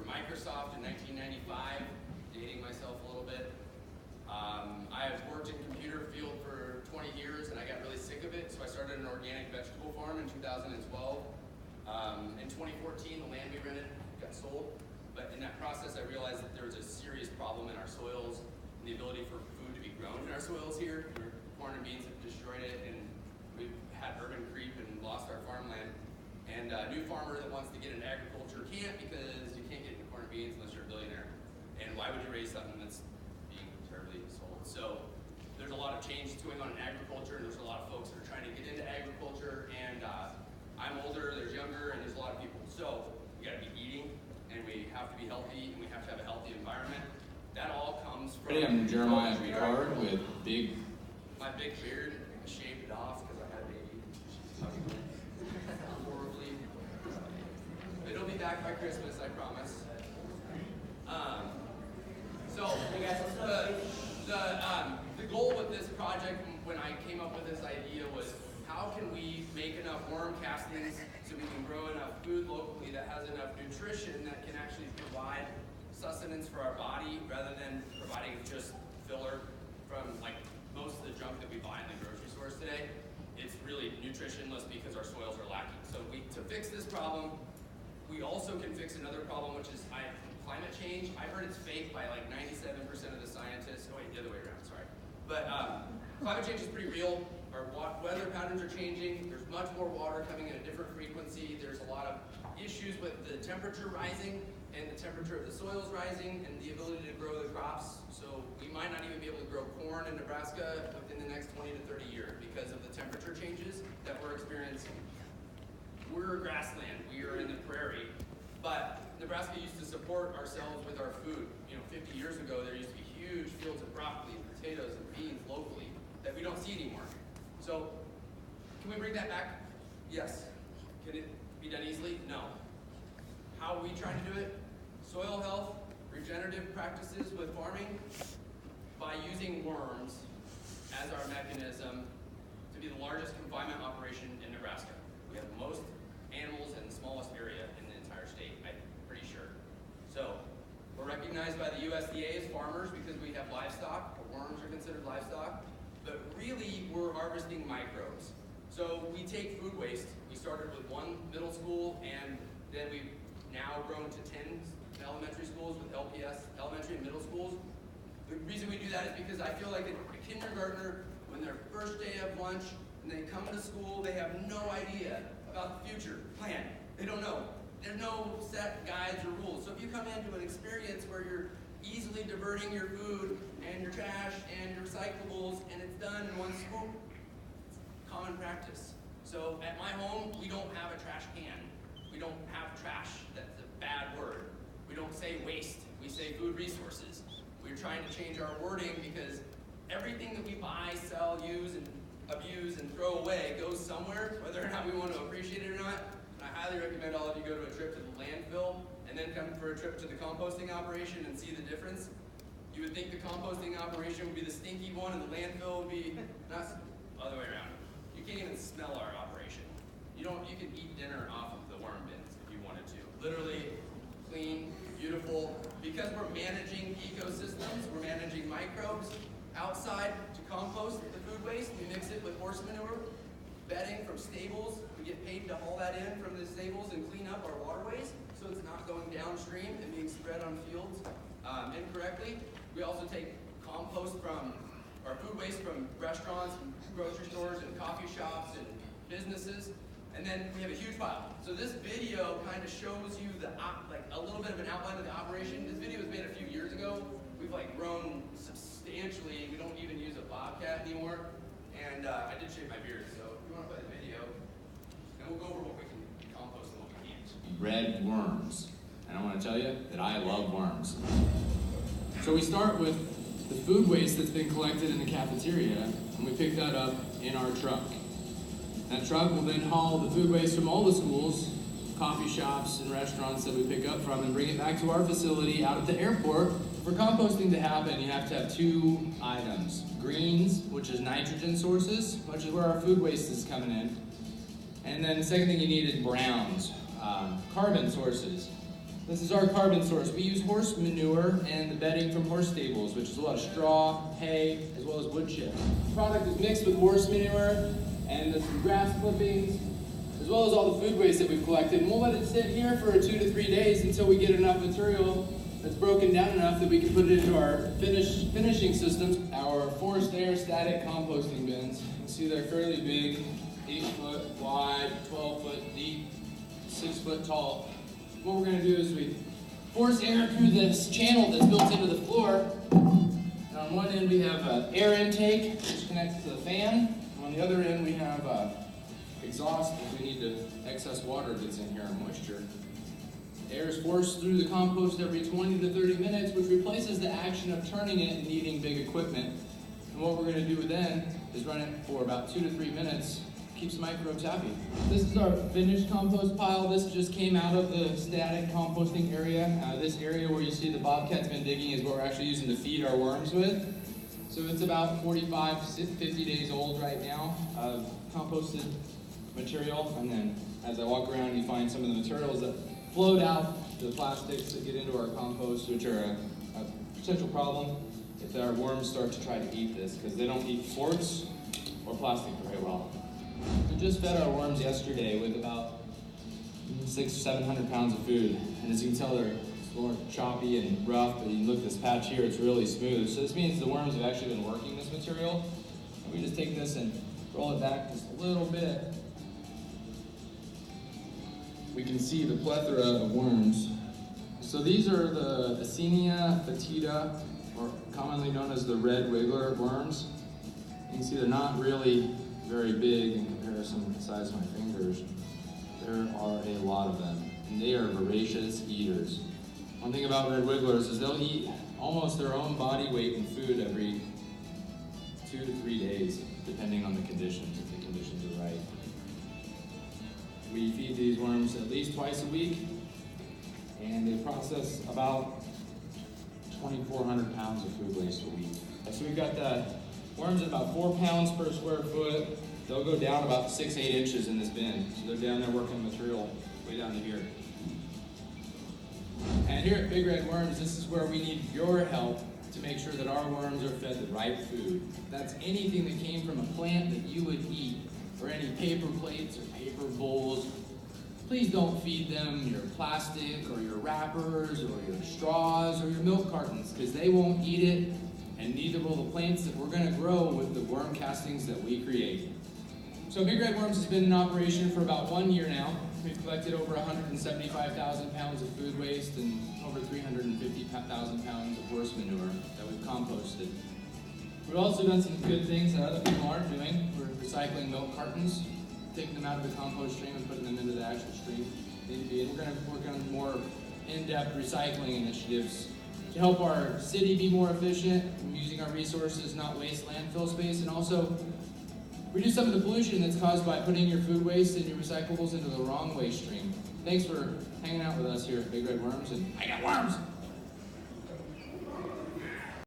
Microsoft in 1995, dating myself a little bit. I have worked in computer field for 20 years and I got really sick of it, so I started an organic vegetable farm in 2012. In 2014, the land we rented got sold, but in that process I realized that there was a serious problem in our soils and the ability for food to be grown in our soils here. Corn and beans have destroyed it, and we've had urban creep and lost our farmland. And a new farmer that wants to get into agriculture can't, because you can't get into corn and beans unless you're a billionaire. And why would you raise something that's being terribly sold? So there's a lot of change going on in agriculture, and there's a lot of folks that are trying to get into agriculture, and I'm older, there's younger, and there's a lot of people. So we gotta be eating, and we have to be healthy, and we have to have a healthy environment. That all comes from— I'm Jeremiah Picard with my big beard. I shaved it off because I had a baby. Horribly. It'll be back by Christmas, I promise. The goal with this project, when I came up with this idea, was how can we make enough worm castings so we can grow enough food locally that has enough nutrition that can actually provide sustenance for our body, rather than providing just filler from like most of the junk that we buy in the grocery stores today. It's really nutritionless because our soils are lacking. So to fix this problem, we also can fix another problem, which is climate change. I've heard it's fake by like 97% of the scientists. Oh wait, the other way around, sorry. But climate change is pretty real. Our weather patterns are changing. There's much more water coming at a different frequency. There's a lot of issues with the temperature rising, and the temperature of the soils rising, and the ability to grow the crops. So we might not even be able to grow corn in Nebraska within the next 20 to 30 years because of the temperature changes that we're experiencing. We're a grassland, we are in the prairie, but Nebraska used to support ourselves with our food. 50 years ago, there used to be huge fields of broccoli, potatoes, and beans locally that we don't see anymore. So, can we bring that back? Yes. Can it be done easily? No. How are we trying to do it? Soil health, regenerative practices with farming, by using worms as our mechanism to be the largest confinement operation in Nebraska. We have the most animals in the smallest area in the entire state, I'm pretty sure. So, we're recognized by the USDA as farmers because we have livestock, or worms are considered livestock, but really we're harvesting microbes. So we take food waste. We started with one middle school, and then we've now grown to 10 elementary schools with LPS, elementary and middle schools. The reason we do that is because I feel like a kindergartner, when their first day of lunch, and they come to school, they have no idea about the future plan. They don't know. There's no set guides or rules. So if you come into an experience where you're easily diverting your food and your trash and your recyclables, and it's done in one swoop, it's common practice. So at my home, we don't have a trash can. We don't have trash. That's a bad word. We don't say waste. We say food resources. We're trying to change our wording because everything that we buy, sell, use, and abuse, and throw away goes somewhere, whether or not we want to appreciate it or not. And I highly recommend all of you go to a trip to the landfill and then come for a trip to the composting operation and see the difference. You would think the composting operation would be the stinky one and the landfill would be not the other way around. You can't even smell our operation. You can eat dinner off of the worm bins if you wanted to. Literally clean, beautiful. Because we're managing ecosystems, we're managing microbes outside to compost the food waste. We mix it with horse manure, bedding from stables. We get paid to haul that in from the stables and clean up our waterways so it's not going downstream and being spread on fields incorrectly. We also take compost from our food waste from restaurants and grocery stores and coffee shops and businesses. And then we have a huge pile. So this video kind of shows you a little bit of an outline of the operation. This video was made a few years ago. We've grown substantially. We don't even use a bobcat anymore. And I did shave my beard, so if you want to play the video, and we'll go over what we can compost and what we can't. Red worms. And I want to tell you that I love worms. So we start with the food waste that's been collected in the cafeteria, and we pick that up in our truck. That truck will then haul the food waste from all the schools, coffee shops, and restaurants that we pick up from and bring it back to our facility out at the airport. For composting to happen, you have to have two items. Greens, which is nitrogen sources, which is where our food waste is coming in. And then the second thing you need is browns, carbon sources. This is our carbon source. We use horse manure and the bedding from horse stables, which is a lot of straw, hay, as well as wood chips. The product is mixed with horse manure and there's some grass clippings, as well as all the food waste that we've collected. And we'll let it sit here for 2 to 3 days until we get enough material that's broken down enough that we can put it into our finishing systems. Our forced air static composting bins. You can see they're fairly big, 8 foot wide, 12 foot deep, 6 foot tall. What we're going to do is we force air through this channel that's built into the floor. And on one end we have an air intake, which connects to the fan. On the other end we have exhaust if we need to, excess water gets in here and moisture. Air is forced through the compost every 20 to 30 minutes, which replaces the action of turning it and needing big equipment. And what we're going to do then is run it for about 2 to 3 minutes. Keeps the microbes happy. This is our finished compost pile. This just came out of the static composting area. This area where you see the bobcat's been digging is what we're actually using to feed our worms with. So it's about 45 to 50 days old right now of composted material. And then as I walk around, you find some of the materials that float out, the plastics that get into our compost, which are a potential problem if our worms start to try to eat this, because they don't eat forks or plastic very well. We just fed our worms yesterday with about 600 or 700 pounds of food. And as you can tell, they're more choppy and rough, but you look at this patch here, it's really smooth. So this means the worms have actually been working this material. And we just take this and roll it back just a little bit. We can see the plethora of worms. So these are the Acenia fetida, or commonly known as the red wiggler worms. You can see they're not really very big in comparison to the size of my fingers. There are a lot of them, and they are voracious eaters. One thing about red wigglers is they'll eat almost their own body weight in food every 2 to 3 days, depending on the conditions, if the conditions are right. We feed these worms at least twice a week, and they process about 2,400 pounds of food waste a week. So we've got the worms at about 4 pounds per square foot. They'll go down about 6, 8 inches in this bin. So they're down there working material way down to here. And here at Big Red Worms, this is where we need your help to make sure that our worms are fed the right food. That's anything that came from a plant that you would eat, or any paper plates or paper bowls. Please don't feed them your plastic or your wrappers or your straws or your milk cartons, because they won't eat it, and neither will the plants that we're going to grow with the worm castings that we create. So Big Red Worms has been in operation for about 1 year now. We've collected over 175,000 pounds of food waste and over 350,000 pounds of horse manure that we've composted. We've also done some good things that other people aren't doing. We're recycling milk cartons, taking them out of the compost stream and putting them into the actual stream. We're going to work on more in-depth recycling initiatives to help our city be more efficient, using our resources, not waste landfill space, and also reduce some of the pollution that's caused by putting your food waste and your recyclables into the wrong waste stream. Thanks for hanging out with us here at Big Red Worms, and I got worms!